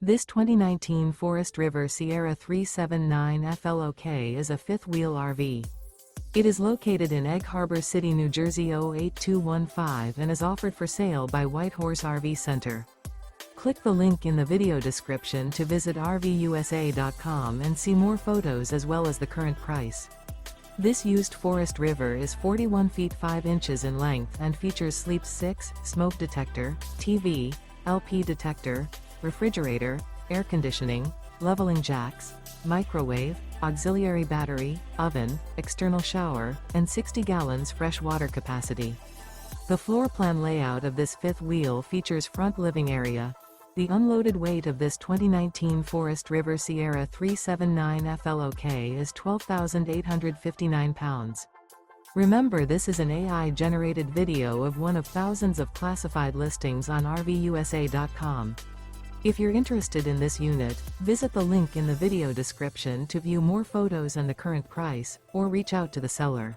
This 2019 Forest River Sierra 379 FLOK is a fifth-wheel RV. It is located in Egg Harbor City, New Jersey 08215 and is offered for sale by Whitehorse RV Center. Click the link in the video description to visit RVUSA.com and see more photos as well as the current price. This used Forest River is 41 feet 5 inches in length and features sleep 6, smoke detector, TV, LP detector, refrigerator, air conditioning, leveling jacks, microwave, auxiliary battery, oven, external shower, and 60 gallons fresh water capacity. The floor plan layout of this fifth wheel features front living area. The unloaded weight of this 2019 Forest River Sierra 379 FLOK is 12,859 pounds. Remember, this is an AI-generated video of one of thousands of classified listings on RVUSA.com. If you're interested in this unit, visit the link in the video description to view more photos and the current price, or reach out to the seller.